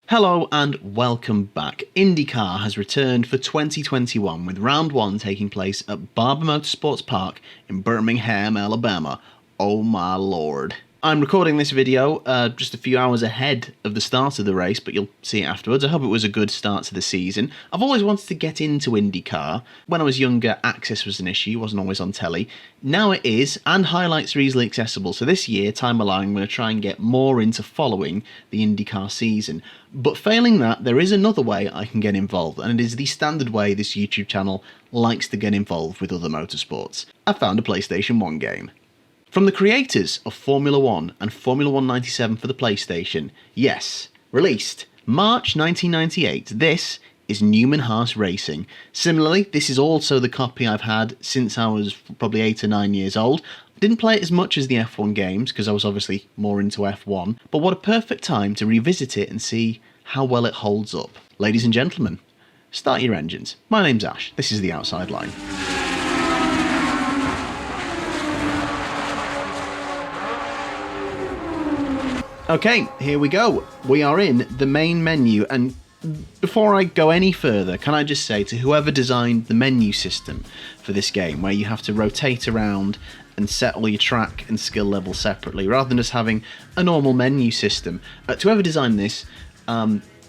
Hello and welcome back. IndyCar has returned for 2021 with round 1 taking place at Barber Motorsports Park in Birmingham, Alabama. Oh my lord. I'm recording this video just a few hours ahead of the start of the race, but you'll see it afterwards. I hope it was a good start to the season. I've always wanted to get into IndyCar. When I was younger, access was an issue, wasn't always on telly. Now it is, and highlights are easily accessible. So this year, time allowing, I'm going to try and get more into following the IndyCar season. But failing that, there is another way I can get involved, and it is the standard way this YouTube channel likes to get involved with other motorsports. I found a PlayStation 1 game. From the creators of Formula 1 and Formula 1 97 for the PlayStation, yes, released March 1998, this is Newman Haas Racing. Similarly, this is also the copy I've had since I was probably 8 or 9 years old. I didn't play it as much as the F1 games because I was obviously more into F1, but what a perfect time to revisit it and see how well it holds up. Ladies and gentlemen, start your engines. My name's Ash, this is The Outside Line. Okay, here we go. We are in the main menu, and before I go any further, can I just say to whoever designed the menu system for this game, where you have to rotate around and set all your track and skill levels separately, rather than just having a normal menu system, to whoever designed this,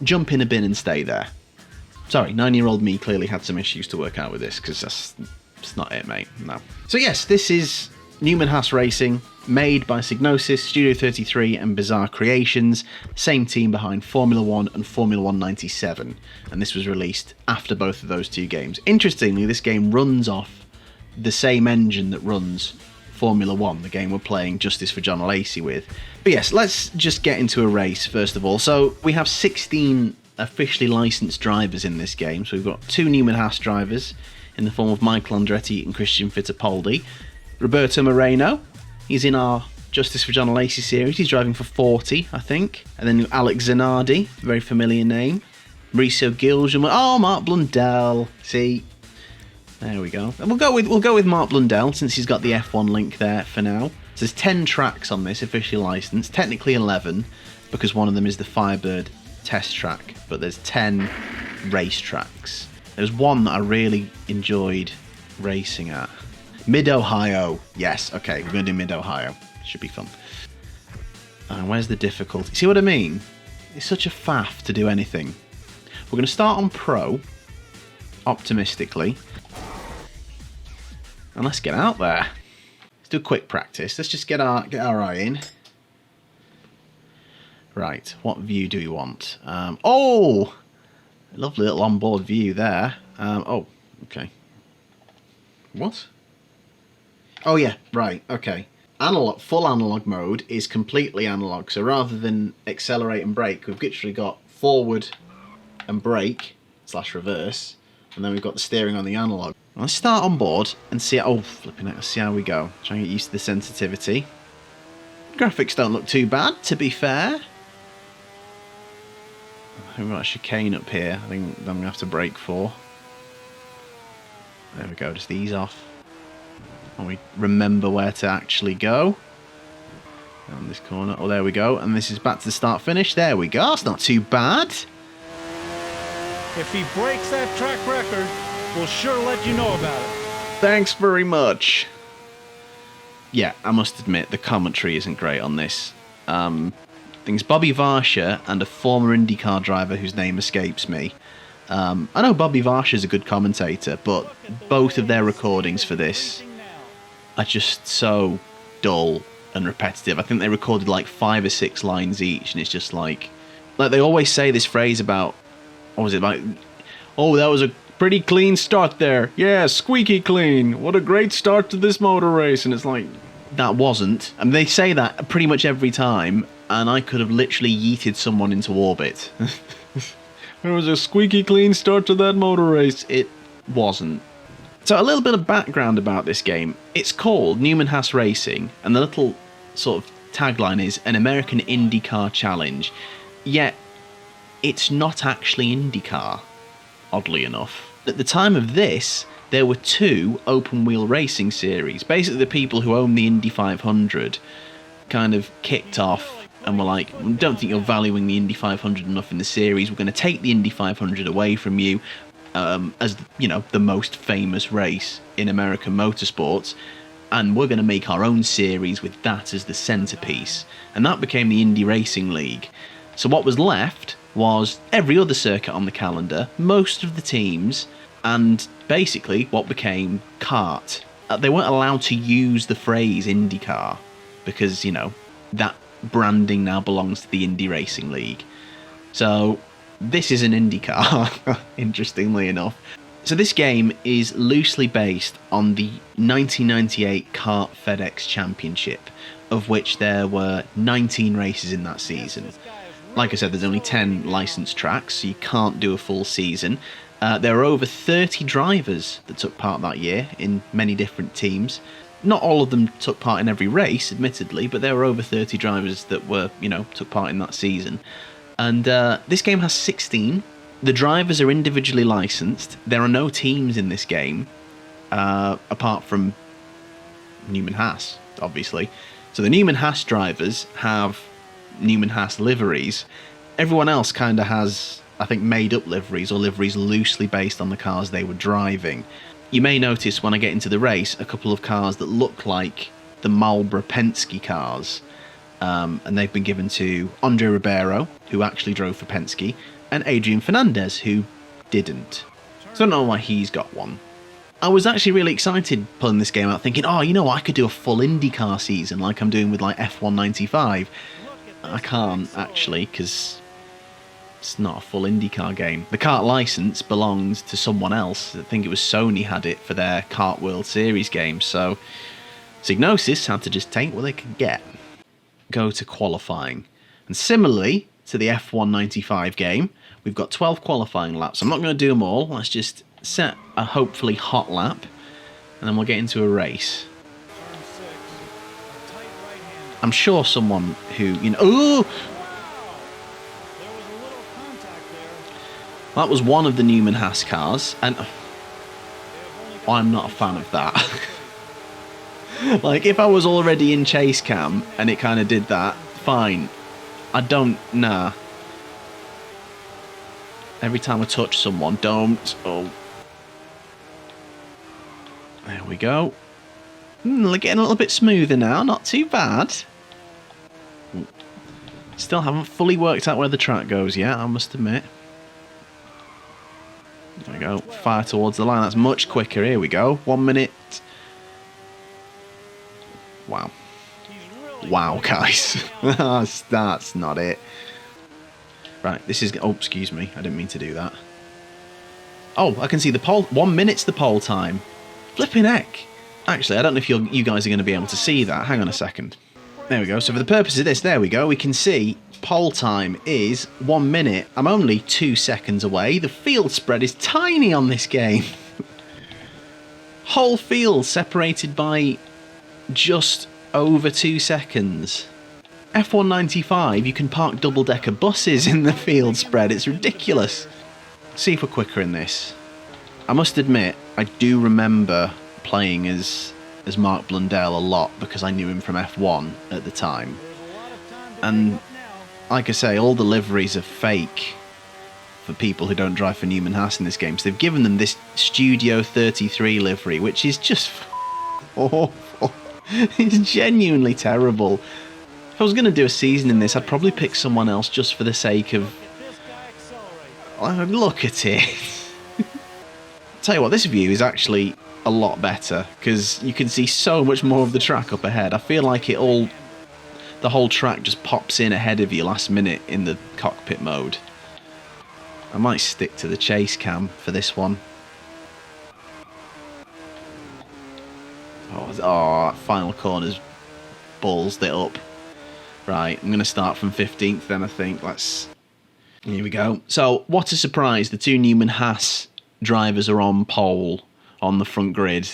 jump in a bin and stay there. Sorry, 9-year-old me clearly had some issues to work out with this, because that's not it, mate, no. So yes, this is Newman Haas Racing, made by Psygnosis, Studio 33 and Bizarre Creations, same team behind Formula 1 and Formula 1 97, and this was released after both of those two games. Interestingly, this game runs off the same engine that runs Formula 1, the game we're playing Justice for John Lacey with. But yes, let's just get into a race first of all. So we have 16 officially licensed drivers in this game, so we've got 2 Newman Haas drivers in the form of Michael Andretti and Christian Fittipaldi. Roberto Moreno, he's in our Justice for John Lacey series. He's driving for 40, I think. And then Alex Zanardi, very familiar name. Mauricio Gilliam. Oh, Mark Blundell. See, there we go. And we'll go with Mark Blundell since he's got the F1 link there for now. So there's 10 tracks on this officially licensed. Technically 11 because one of them is the Firebird test track. But there's 10 race tracks. There's one that I really enjoyed racing at. Mid-Ohio. Yes, okay, we're going to do Mid-Ohio. Should be fun. Where's the difficulty? See what I mean? It's such a faff to do anything. We're going to start on Pro, optimistically. And let's get out there. Let's do a quick practice. Let's just get our eye in. Right, what view do we want? Oh! Lovely little onboard view there. Oh, okay. What? Oh yeah, right, okay. Analog, full analog mode is completely analog, so rather than accelerate and brake, we've literally got forward and brake, / reverse, and then we've got the steering on the analog. Let's start on board and see, oh flipping it, let's see how we go. Try and get used to the sensitivity. Graphics don't look too bad, to be fair. I think we've got a chicane up here, I think I'm going to have to brake for. There we go, just ease off. And we remember where to actually go. Down this corner. Oh, there we go. And this is back to the start finish. There we go. It's not too bad. If he breaks that track record, we'll sure let you know about it. Thanks very much. Yeah, I must admit, the commentary isn't great on this. I think it's Bobby Varsha and a former IndyCar driver whose name escapes me. I know Bobby Varsha's a good commentator, but both of their recordings for this are just so dull and repetitive. I think they recorded like 5 or 6 lines each, and it's just like they always say this phrase about, what was it like? Oh, that was a pretty clean start there. Yeah, squeaky clean. What a great start to this motor race. And it's like, that wasn't. And they say that pretty much every time, and I could have literally yeeted someone into orbit. There was a squeaky clean start to that motor race. It wasn't. So a little bit of background about this game. It's called Newman Haas Racing, and the little sort of tagline is an American IndyCar challenge. Yet, it's not actually IndyCar, oddly enough. At the time of this, there were 2 open-wheel racing series. Basically, the people who own the Indy 500 kind of kicked off and we're like, we don't think you're valuing the Indy 500 enough in the series. We're going to take the Indy 500 away from you, as you know, the most famous race in American motorsports, and we're going to make our own series with that as the centerpiece. And that became the Indy Racing League. So what was left was every other circuit on the calendar, most of the teams, and basically what became kart. They weren't allowed to use the phrase IndyCar because, you know, that branding now belongs to the Indy Racing League. So this is an IndyCar, interestingly enough. So this game is loosely based on the 1998 Kart FedEx Championship, of which there were 19 races in that season. Like I said, there's only 10 licensed tracks, so you can't do a full season. There were over 30 drivers that took part that year in many different teams. Not all of them took part in every race, admittedly, but there were over 30 drivers that were, you know, took part in that season. And this game has 16. The drivers are individually licensed. There are no teams in this game, apart from Newman Haas, obviously. So the Newman Haas drivers have Newman Haas liveries. Everyone else kind of has, I think, made-up liveries or liveries loosely based on the cars they were driving. You may notice when I get into the race a couple of cars that look like the Marlboro Penske cars, and they've been given to Andre Ribeiro, who actually drove for Penske, and Adrian Fernandez, who didn't. So I don't know why he's got one. I was actually really excited pulling this game out, thinking, oh, you know, I could do a full IndyCar season like I'm doing with like F1 95. I can't, actually, because it's not a full IndyCar game. The kart license belongs to someone else. I think it was Sony had it for their Kart World Series game, so Psygnosis had to just take what they could get. Go to qualifying. And similarly to the F1 95 game, we've got 12 qualifying laps. I'm not going to do them all. Let's just set a hopefully hot lap, and then we'll get into a race. I'm sure someone who, you know... Ooh! That was one of the Newman Haas cars, and I'm not a fan of that. Like, if I was already in chase cam and it kind of did that, fine. I don't... Nah. Every time I touch someone, don't... Oh. There we go. Getting a little bit smoother now, not too bad. Still haven't fully worked out where the track goes yet, I must admit. There we go, fire towards the line, that's much quicker, here we go, 1 minute. Wow. Wow, guys. That's not it. Right, this is... Oh, excuse me, I didn't mean to do that. Oh, I can see the pole, 1 minute's the pole time. Flipping heck. Actually, I don't know if you guys are going to be able to see that, hang on a second. There we go, so for the purpose of this, there we go, we can see pole time is 1 minute. I'm only 2 seconds away. The field spread is tiny on this game. Whole field separated by just over 2 seconds. F1 95, you can park double-decker buses in the field spread. It's ridiculous. See if we're quicker in this. I must admit, I do remember playing as Mark Blundell a lot because I knew him from F1 at the time. And like I say, all the liveries are fake for people who don't drive for Newman Haas in this game. So they've given them this Studio 33 livery, which is just awful. It's genuinely terrible. If I was going to do a season in this, I'd probably pick someone else just for the sake of... Oh, look at it. Tell you what, this view is actually a lot better because you can see so much more of the track up ahead. I feel like the whole track just pops in ahead of you last minute in the cockpit mode. I might stick to the chase cam for this one. Oh, that final corner's ballsed it up. Right, I'm going to start from 15th then, I think. Here we go. So, what a surprise. The two Newman Haas drivers are on pole on the front grid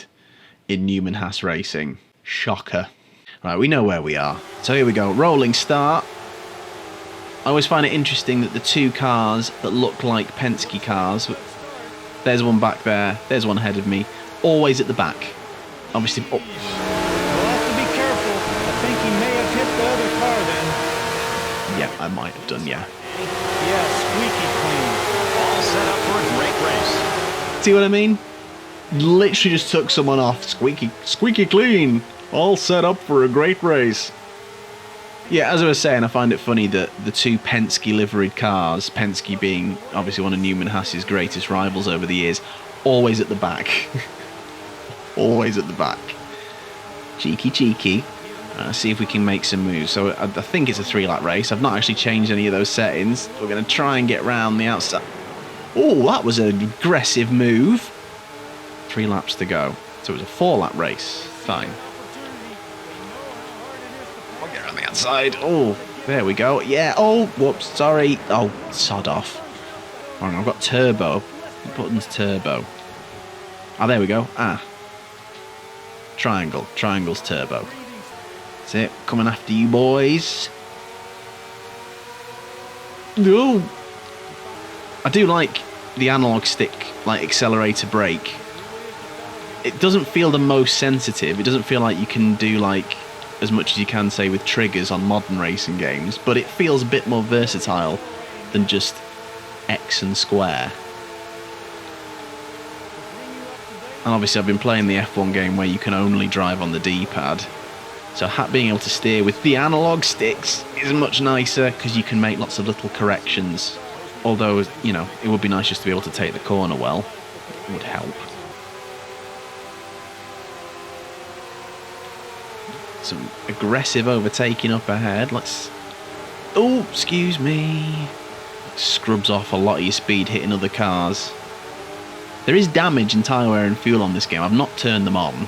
in Newman Haas Racing. Shocker. Right, we know where we are. So here we go. Rolling start. I always find it interesting that the two cars that look like Penske cars, there's one back there, there's one ahead of me, always at the back. Obviously... Oh. We'll have to be careful. I think he may have hit the other car then. I might have done, yeah. Yeah, squeaky clean. All set up for a great race. See what I mean? Literally just took someone off. Squeaky clean. All set up for a great race. Yeah, as I was saying, I find it funny that the two Penske liveried cars, Penske being obviously one of Newman Haas's greatest rivals over the years, always at the back. Always at the back. Cheeky. See if we can make some moves. So I think it's a 3-lap race. I've not actually changed any of those settings. We're going to try and get round the outside. Oh, that was an aggressive move. 3 laps to go. So it was a 4-lap race. Fine. I'll get around the outside. Oh, there we go. Yeah. Oh, whoops. Sorry. Oh, sod off. Hang on, I've got turbo. The button's turbo. Oh, there we go. Ah. Triangle. Triangle's turbo. That's it. Coming after you boys. No. I do like the analog stick, like accelerator brake. It doesn't feel the most sensitive. It doesn't feel like you can do like as much as you can say with triggers on modern racing games, but it feels a bit more versatile than just X and square. And obviously I've been playing the F1 game where you can only drive on the D-pad, so being able to steer with the analog sticks is much nicer because you can make lots of little corrections. Although, you know, it would be nice just to be able to take the corner well. It would help. Some aggressive overtaking up ahead. Let's... Oh, excuse me. Scrubs off a lot of your speed hitting other cars. There is damage in tyre wear and fuel on this game. I've not turned them on.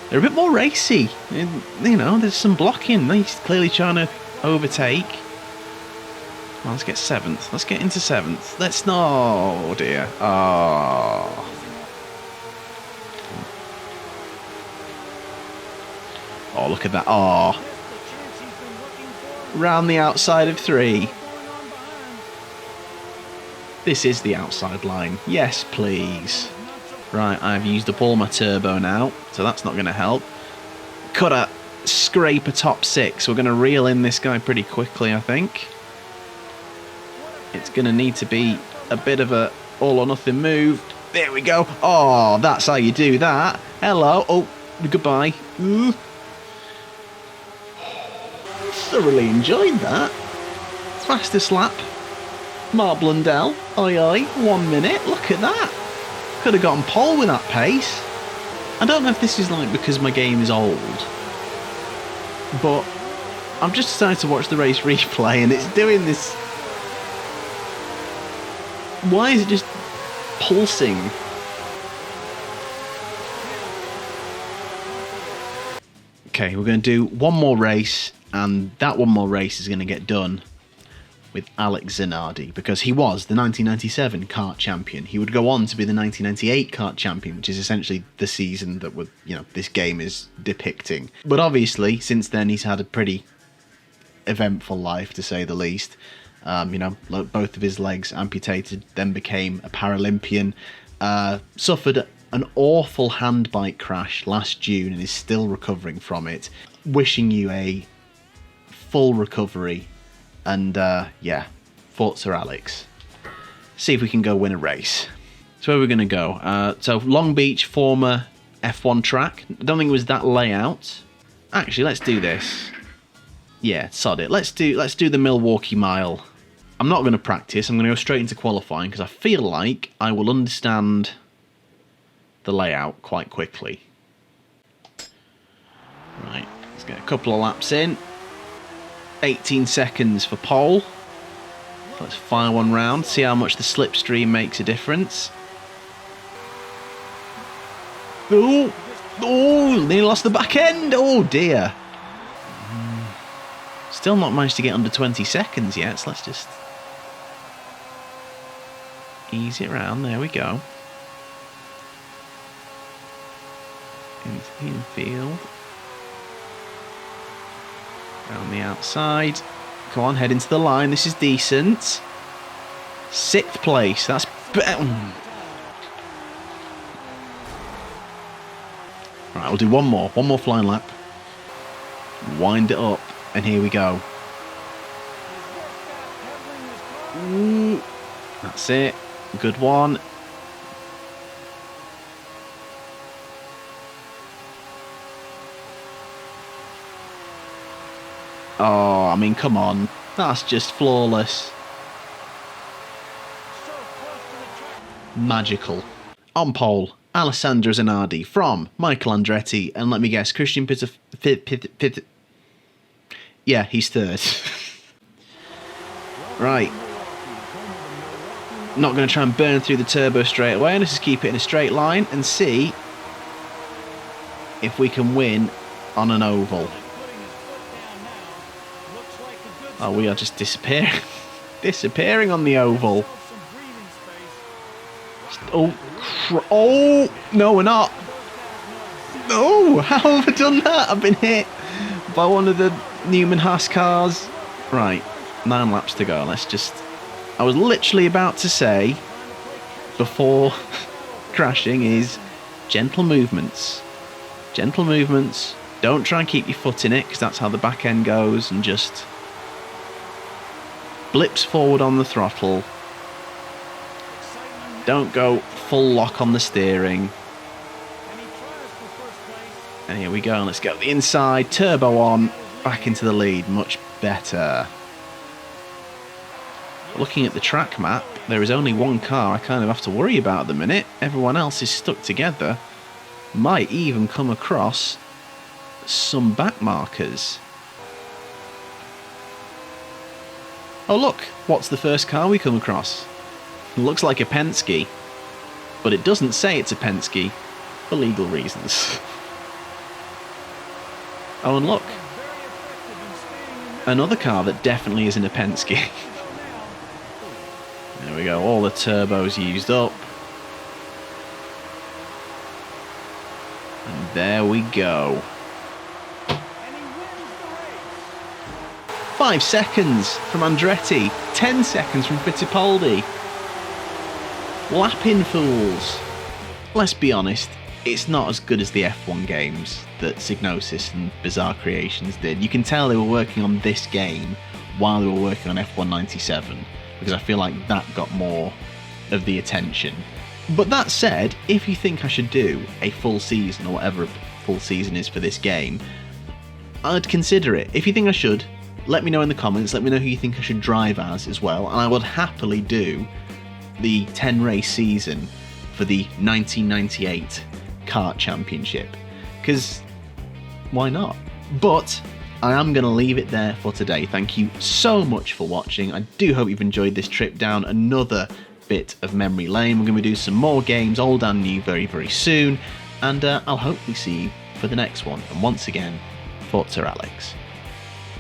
They're a bit more racy. You know, there's some blocking. He's clearly trying to overtake. Well, let's get 7th. Let's get into 7th. Let's not... Oh, dear. Oh. Oh, look at that. Oh. Round the outside of 3. This is the outside line. Yes, please. Right, I've used up all my turbo now, so that's not going to help. Could scrape a top 6. We're going to reel in this guy pretty quickly, I think. It's going to need to be a bit of a all or nothing move. There we go. Oh, that's how you do that. Hello. Oh, goodbye. Ooh. Thoroughly enjoyed that. Fastest lap. Mark Blundell. Oi, oi. 1 minute. Look at that. Could have gotten pole with that pace. I don't know if this is like because my game is old, but I'm just decided to watch the race replay and it's doing this. Why is it just pulsing? Okay, we're going to do one more race, and that one more race is going to get done with Alex Zanardi, because he was the 1997 kart champion. He would go on to be the 1998 kart champion, which is essentially the season that this game is depicting. But obviously, since then, he's had a pretty eventful life, to say the least. Both of his legs amputated, then became a Paralympian, suffered an awful handbike crash last June and is still recovering from it. Wishing you a full recovery, and Forza Alex. See if we can go win a race. So where we're going to go? So Long Beach, former F1 track. I don't think it was that layout. Actually, let's do this. Yeah, sod it. Let's do the Milwaukee Mile. I'm not going to practice. I'm going to go straight into qualifying because I feel like I will understand the layout quite quickly. Right, let's get a couple of laps in. 18 seconds for pole. Let's fire one round, see how much the slipstream makes a difference. Oh, nearly lost the back end. Oh dear. Still not managed to get under 20 seconds yet, so let's just ease it round. There we go. Into the infield. Down the outside. Come on, head into the line. This is decent. 6th place. That's better. Right, we'll do one more. One more flying lap. Wind it up. And here we go. Ooh, that's it. Good one. Oh, I mean, come on. That's just flawless. Magical. On pole, Alessandro Zanardi from Michael Andretti, and let me guess, Christian yeah, he's third. Right. Not going to try and burn through the turbo straight away. Let's just keep it in a straight line and see if we can win on an oval. Oh, we are just disappearing. Disappearing on the oval. Oh, no, we're not. No, how have I done that? I've been hit by one of the Newman Haas cars. Right, 9 laps to go. Let's just... I was literally about to say, before crashing, is gentle movements. Gentle movements. Don't try and keep your foot in it, because that's how the back end goes, and just blips forward on the throttle. Don't go full lock on the steering. And here we go. Let's go the inside. Turbo on. Back into the lead. Much better. Looking at the track map, there is only one car I kind of have to worry about at the minute. Everyone else is stuck together. Might even come across some back markers. Oh look, what's the first car we come across? It looks like a Penske, but it doesn't say it's a Penske for legal reasons. Oh, and look, another car that definitely isn't a Penske. There we go, all the turbos used up. And there we go. 5 seconds from Andretti, 10 seconds from Fittipaldi. Lapping fools. Let's be honest, it's not as good as the F1 games that Psygnosis and Bizarre Creations did. You can tell they were working on this game while they were working on F1 97, because I feel like that got more of the attention. But that said, if you think I should do a full season, or whatever a full season is for this game, I'd consider it. If you think I should, let me know in the comments, let me know who you think I should drive as well, and I would happily do the 10-race season for the 1998 Kart Championship, because why not? But I am going to leave it there for today. Thank you so much for watching. I do hope you've enjoyed this trip down another bit of memory lane. We're going to do some more games, old and new, very, very soon, and I'll hopefully see you for the next one. And once again, Forza Alex.